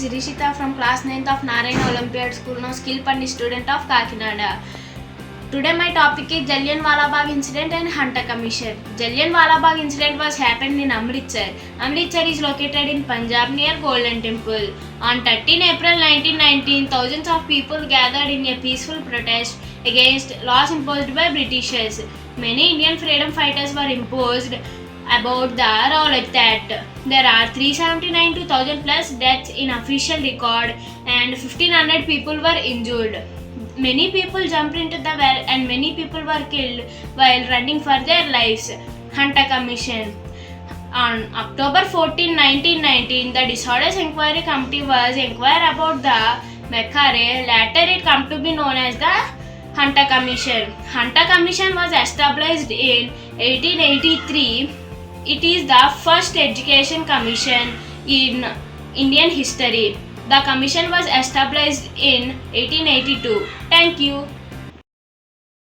is Rishitha from class 9th of Narayana Olympiad School, now Skillpundit student of Kakinada. Today my topic is Jallianwala Bagh incident and Hunter Commission. Jallianwala Bagh incident was happened in Amritsar. Amritsar is located in Punjab near Golden Temple. On 13 April 1919, thousands of people gathered in a peaceful protest against laws imposed by Britishers. Many Indian freedom fighters were imposed about the knowledge that there are 379 to 1000 plus deaths in official record and 1500 people were injured. Many people jumped into the well and many people were killed while running for their lives. Hunter Commission. On October 14, 1919, the Disorders Inquiry Committee was inquired about the massacre. Later it come to be known as the Hunter Commission. Hunter Commission was established in 1883. It is the first education commission in Indian history. The commission was established in 1882. Thank you.